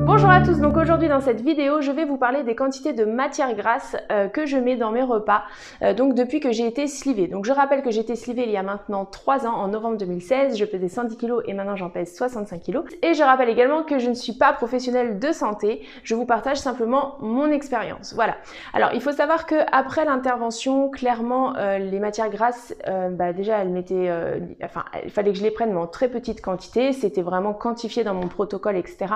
Bonjour à tous, donc aujourd'hui dans cette vidéo je vais vous parler des quantités de matières grasses que je mets dans mes repas donc depuis que j'ai été slivée. Donc je rappelle que j'ai été slivée il y a maintenant 3 ans, en novembre 2016, je pesais 110 kg et maintenant j'en pèse 65 kg. Et je rappelle également que je ne suis pas professionnelle de santé, je vous partage simplement mon expérience. Voilà. Alors il faut savoir que après l'intervention, clairement les matières grasses, déjà elles m'étaient, il fallait que je les prenne mais en très petite quantité, c'était vraiment quantifié dans mon protocole, etc.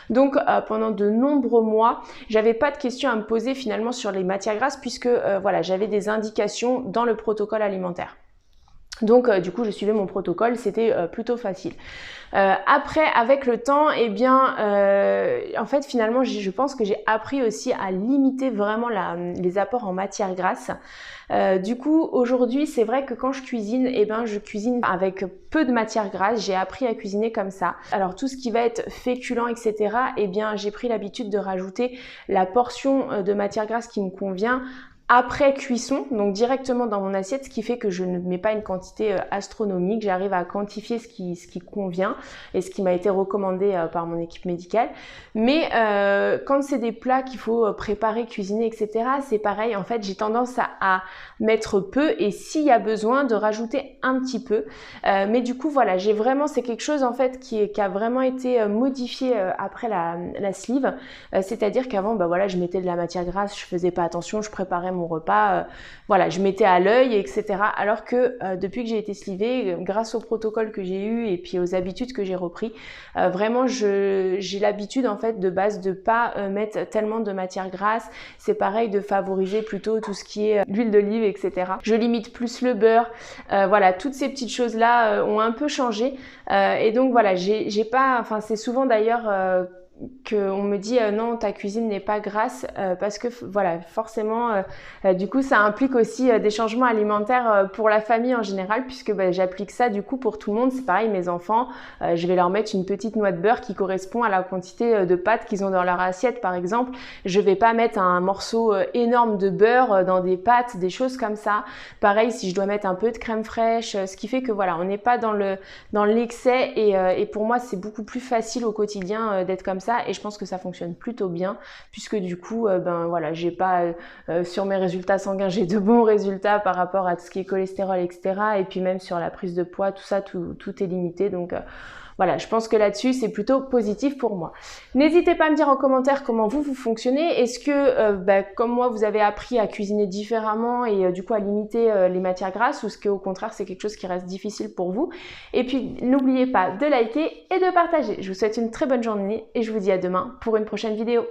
Donc pendant de nombreux mois, j'avais pas de questions à me poser finalement sur les matières grasses puisque voilà, j'avais des indications dans le protocole alimentaire. Donc du coup je suivais mon protocole, c'était plutôt facile. Après avec le temps, eh bien en fait finalement je pense que j'ai appris aussi à limiter vraiment les apports en matière grasse. Du coup aujourd'hui c'est vrai que quand je cuisine, eh ben je cuisine avec peu de matière grasse, j'ai appris à cuisiner comme ça. Alors tout ce qui va être féculent, etc., eh bien j'ai pris l'habitude de rajouter la portion de matière grasse qui me convient après cuisson, donc directement dans mon assiette, ce qui fait que je ne mets pas une quantité astronomique, j'arrive à quantifier ce qui convient et ce qui m'a été recommandé par mon équipe médicale. Mais quand c'est des plats qu'il faut préparer, cuisiner, etc., c'est pareil, en fait j'ai tendance à mettre peu et s'il y a besoin de rajouter un petit peu. Mais du coup voilà, c'est quelque chose en fait qui a vraiment été modifié après la sleeve, c'est-à-dire qu'avant voilà, je mettais de la matière grasse, je faisais pas attention, je préparais mon repas, voilà, je mettais à l'œil, etc. Alors que depuis que j'ai été slivée, grâce au protocole que j'ai eu et puis aux habitudes que j'ai repris, vraiment j'ai l'habitude en fait de base de pas mettre tellement de matière grasse. C'est pareil de favoriser plutôt tout ce qui est l'huile d'olive, etc. Je limite plus le beurre. Voilà, toutes ces petites choses là ont un peu changé et donc voilà, j'ai pas, enfin c'est souvent d'ailleurs qu'on me dit non, ta cuisine n'est pas grasse parce que voilà, forcément du coup ça implique aussi des changements alimentaires pour la famille en général, puisque j'applique ça du coup pour tout le monde. C'est pareil, mes enfants, je vais leur mettre une petite noix de beurre qui correspond à la quantité de pâtes qu'ils ont dans leur assiette par exemple. Je vais pas mettre un morceau énorme de beurre dans des pâtes, des choses comme ça. Pareil, si je dois mettre un peu de crème fraîche, ce qui fait que voilà, on n'est pas dans l'excès et pour moi c'est beaucoup plus facile au quotidien d'être comme ça. Et je pense que ça fonctionne plutôt bien puisque du coup voilà, j'ai pas sur mes résultats sanguins, j'ai de bons résultats par rapport à tout ce qui est cholestérol, etc. Et puis même sur la prise de poids, tout ça, tout est limité. Donc voilà, je pense que là-dessus, c'est plutôt positif pour moi. N'hésitez pas à me dire en commentaire comment vous fonctionnez. Est-ce que, comme moi, vous avez appris à cuisiner différemment et du coup à limiter les matières grasses, ou est-ce qu'au contraire, c'est quelque chose qui reste difficile pour vous? Et puis, n'oubliez pas de liker et de partager. Je vous souhaite une très bonne journée et je vous dis à demain pour une prochaine vidéo.